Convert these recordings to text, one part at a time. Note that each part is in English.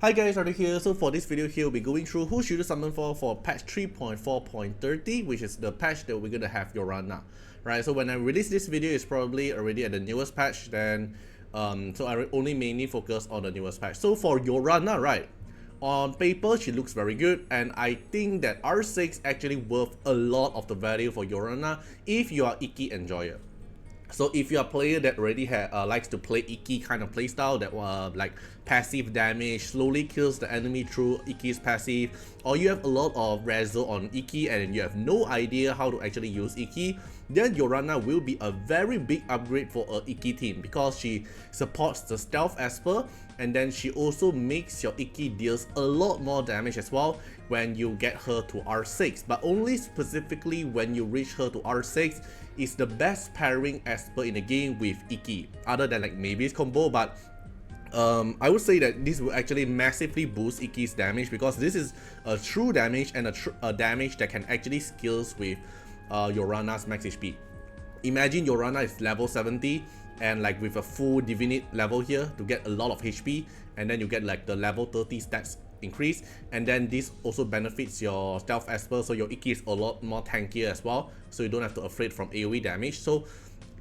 Hi guys, Artiar here. So for this video here, we'll be going through who should you summon for patch 3.4.30, which is the patch that we're gonna have Yorana, right? So when I release this video, it's probably already at the newest patch. Then, so I only mainly focus on the newest patch. So for Yorana, right? On paper, she looks very good, and I think that R6 actually worth a lot of the value for Yorana if you are Iki enjoyer. So if you're a player that already likes to play Iki kind of playstyle that like passive damage, slowly kills the enemy through Iki's passive, or you have a lot of rezo on Iki and you have no idea how to actually use Iki, then Yorana will be a very big upgrade for a Iki team because she supports the stealth Esper, and then she also makes your Iki deals a lot more damage as well when you get her to R6, but only specifically when you reach her to R6 is the best pairing Esper in the game with Iki, other than like maybe it's combo, but I would say that this will actually massively boost Iki's damage because this is a true damage and a damage that can actually skills with Yorana's max HP. Imagine Yorana is level 70 and like with a full Divinate level here to get a lot of HP, and then you get like the level 30 stats increase, and then this also benefits your stealth Esper, so your Iki is a lot more tankier as well, so you don't have to afraid from AoE damage. So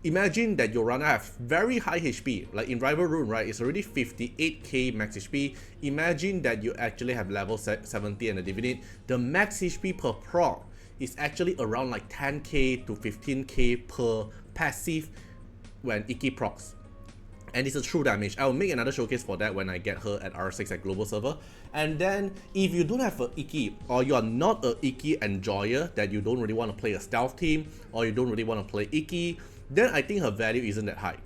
imagine that Yorana have very high HP, like in Rival Rune, right? It's already 58k max HP. Imagine that you actually have level 70 and a Divinate. The max HP per proc is actually around like 10k to 15k per passive when Iki procs. And it's a true damage. I will make another showcase for that when I get her at R6 at global server. And then if you don't have a Iki, or you are not a Iki enjoyer, that you don't really want to play a stealth team, or you don't really want to play Iki, then I think her value isn't that high.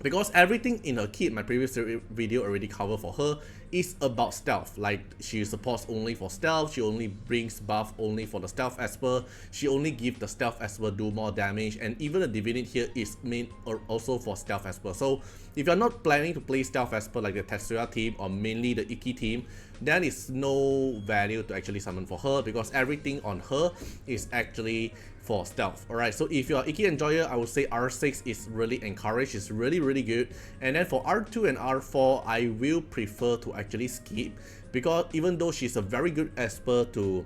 Because everything in her kit, my previous video already covered for her, is about stealth. Like she supports only for stealth, she only brings buff only for the stealth Esper, she only gives the stealth Esper do more damage, and even the Divinate here is main also for stealth Esper. So if you're not planning to play stealth Esper like the Tetsuya team or mainly the Iki team, then it's no value to actually summon for her because everything on her is actually for stealth. Alright, so if you're Iki enjoyer, I would say R6 is really encouraged, it's really good. And then for R2 and R4, I will prefer to actually skip because even though she's a very good Esper to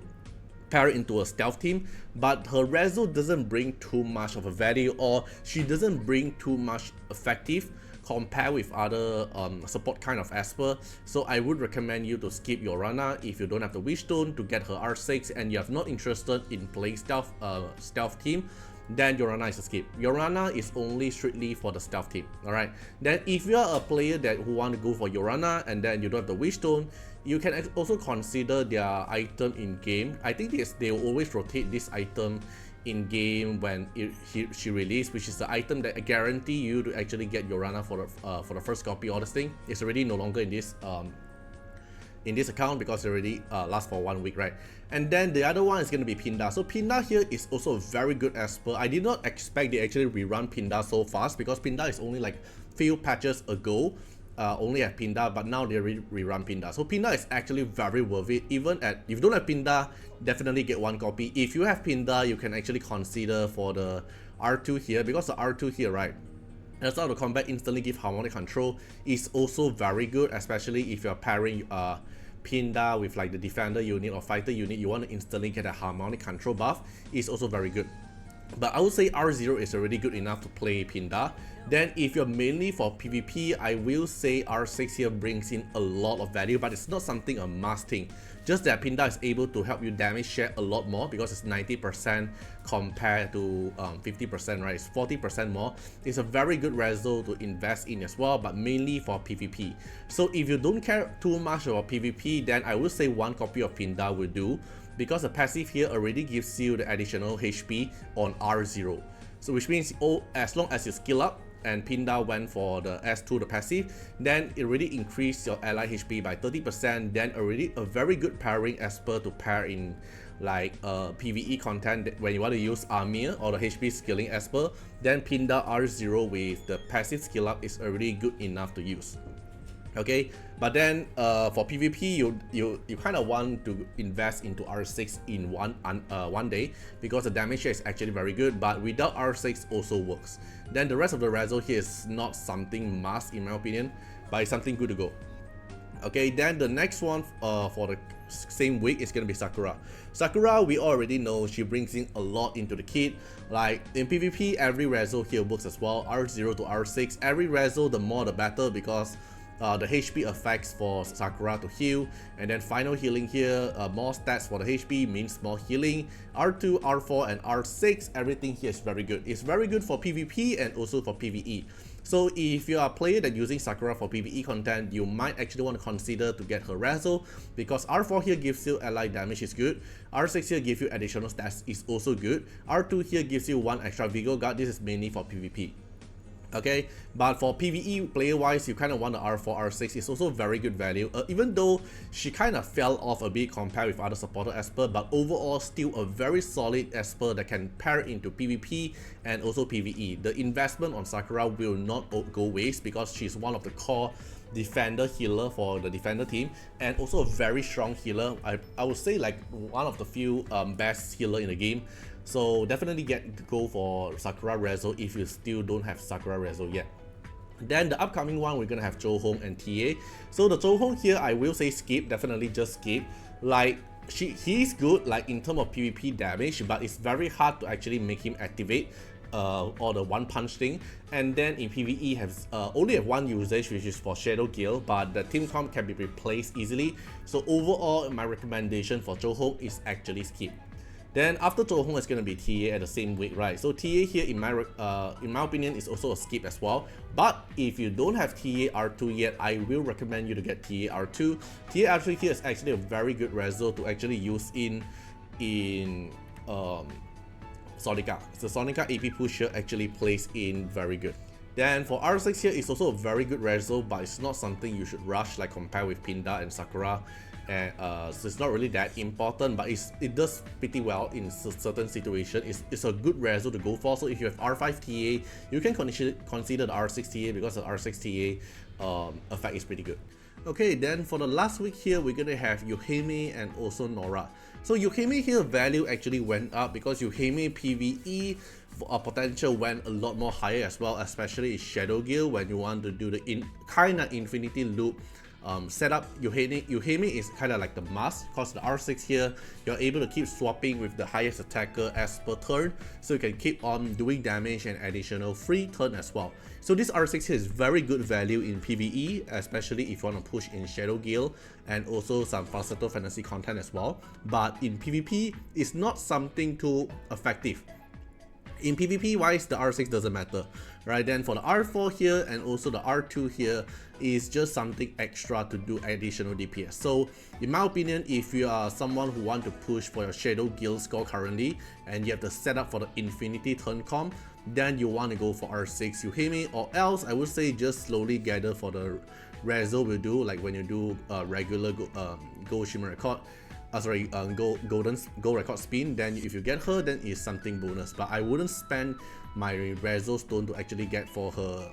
pair into a stealth team, but her rezo doesn't bring too much of a value, or she doesn't bring too much effective compared with other support kind of Esper. So I would recommend you to skip Yorana if you don't have the Wishstone to get her R6 and you're not interested in playing stealth team. Then Yorana is a skip. Yorana is only strictly for the stealth team. Alright. Then if you are a player who want to go for Yorana and then you don't have the Wishstone, you can also consider their item in game. I think they will always rotate this item in game when she released, which is the item that I guarantee you to actually get Yorana for the first copy. All this thing is already no longer in this account because it already lasts for 1 week, right? And then the other one is going to be Pinda. So Pinda here is also a very good Esper. I did not expect they actually rerun Pinda so fast because Pinda is only like few patches ago only at Pinda, but now they rerun Pinda. So Pinda is actually very worth it. Even if you don't have Pinda, definitely get one copy. If you have Pinda, you can actually consider for the R2 here, because the R2 here, right, that's how the combat instantly give harmonic control is also very good, especially if you're pairing Pinda with like the defender unit or fighter unit, you want to instantly get a harmonic control buff, is also very good. But I would say R0 is already good enough to play Pinda. Then if you're mainly for PvP, I will say R6 here brings in a lot of value, but it's not something a must thing. Just that Pinda is able to help you damage share a lot more because it's 90% compared to 50%, right? It's 40% more. It's a very good rezo to invest in as well, but mainly for PvP. So if you don't care too much about PvP, then I would say one copy of Pinda will do, because the passive here already gives you the additional HP on R0. So which means as long as you skill up and Pinda went for the S2, the passive, then it already increased your ally HP by 30%, then already a very good pairing Esper to pair in like PvE content when you want to use Armir or the HP scaling Esper. Then Pinda R0 with the passive skill up is already good enough to use. Okay, but then for PvP, you kind of want to invest into R6 in one day because the damage here is actually very good, but without R6 also works. Then the rest of the rezo here is not something must in my opinion, but it's something good to go. Okay, then the next one for the same week is gonna be Sakura. Sakura, we already know she brings in a lot into the kit. Like in PvP, every reso here works as well. R0 to R6, every reso the more the better, because the HP effects for Sakura to heal, and then final healing here, more stats for the HP means more healing. R2, R4 and R6, everything here is very good. It's very good for PvP and also for PvE. So if you are a player that using Sakura for PvE content, you might actually want to consider to get her reso, because R4 here gives you ally damage is good, R6 here gives you additional stats is also good, R2 here gives you 1 extra Vigor Guard. This is mainly for PvP. Okay, but for PvE player wise, you kind of want the R4, R6. It's also very good value, even though she kind of fell off a bit compared with other supporter Esper, but overall still a very solid Esper that can pair into PvP and also PvE. The investment on Sakura will not go waste, because she's one of the core defender healer for the defender team, and also a very strong healer. I would say like one of the few best healer in the game. So definitely go for Sakura reso if you still don't have Sakura reso yet. Then the upcoming one, we're gonna have Hong and TA. So the Hong here, I will say skip, definitely just skip. Like he's good like in terms of PvP damage, but it's very hard to actually make him activate or the one punch thing. And then in PvE has only have one usage, which is for Shadow Gale, but the team comp can be replaced easily. So overall, my recommendation for Hong is actually skip. Then after Hong is going to be TA at the same week, right? So TA here in my opinion is also a skip as well. But if you don't have TA R2 yet, I will recommend you to get TA R2. TA R2 here is actually a very good reso to actually use in Sonica. So Sonica AP push here actually plays in very good. Then for R6 here, it's also a very good reso, but it's not something you should rush like compare with Pinda and Sakura. And so it's not really that important, but it does pretty well in certain situations. It's a good reso to go for. So if you have R5 TA, you can consider the R6 TA, because the R6 TA effect is pretty good. Okay, then for the last week here, we're gonna have Yohime and also Nora. So Yohime here value actually went up, because Yohime PvE potential went a lot more higher as well, especially in Shadow Gale when you want to do the kind of infinity loop setup. Yohime is kind of like the must, because the R6 here, you're able to keep swapping with the highest attacker as per turn, so you can keep on doing damage and additional free turn as well. So this R6 here is very good value in PvE, especially if you want to push in Shadow Gale and also some Falsetto Fantasy content as well. But in PvP, it's not something too effective. In PvP wise, the R6 doesn't matter, right? Then for the R4 here and also the R2 here is just something extra to do additional DPS. So in my opinion, if you are someone who want to push for your Shadow Guild score currently and you have the setup for the Infinity turn comp, then you want to go for R6 Yohime, or else I would say just slowly gather for the reso will do, like when you do regular Gold Shimmer Record. Gold record spin, then if you get her, then it's something bonus. But I wouldn't spend my reso stone to actually get for her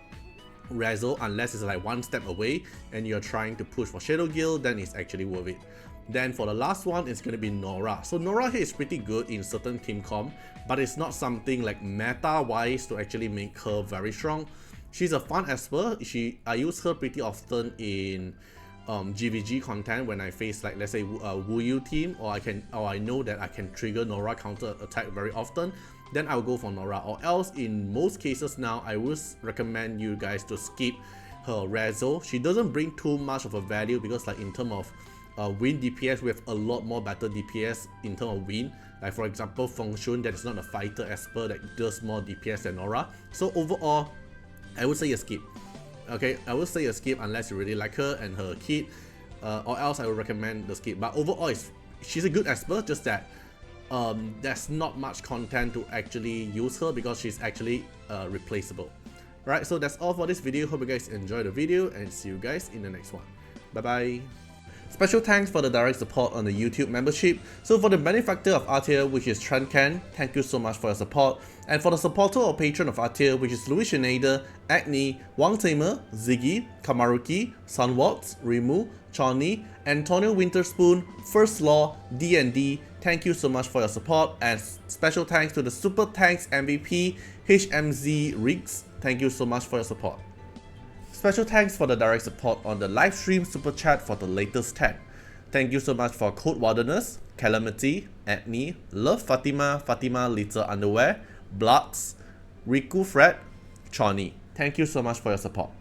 reso unless it's like one step away and you're trying to push for Shadow Guild, then it's actually worth it. Then for the last one, it's gonna be Nora. So Nora here is pretty good in certain team comp, but it's not something like meta wise to actually make her very strong. She's a fun Esper. I use her pretty often in GVG content when I face like, let's say Wu Yu team, or I know that I can trigger Nora counter attack very often, then I'll go for Nora. Or else in most cases now, I would recommend you guys to skip her reso. She doesn't bring too much of a value, because like in terms of win DPS, we have a lot more better DPS in terms of win. Like for example, Feng Shun, that is not a fighter Esper that does more DPS than Nora. So overall, I would say a skip. Okay, I would say a skip unless you really like her and her kit, or else I would recommend the skip. But overall, she's a good Esper, just that there's not much content to actually use her, because she's actually replaceable. Right, so that's all for this video. Hope you guys enjoyed the video, and see you guys in the next one. Bye bye. Special thanks for the direct support on the YouTube membership. So for the benefactor of Artiar, which is Trencan, thank you so much for your support. And for the supporter or patron of Artiar, which is Louis Schneider, Agni, Wang Tamer, Ziggy, Kamaruki, Sunwaltz, Rimu, Chani, Antonio Winterspoon, First Law, D&D, thank you so much for your support. And special thanks to the Super Thanks MVP, HMZ Riggs, thank you so much for your support. Special thanks for the direct support on the live stream super chat for the latest tag. Thank you so much for Code Wilderness, Calamity, Adney, Love Fatima, Fatima Little Underwear, Bloods, Riku Fred, Choni. Thank you so much for your support.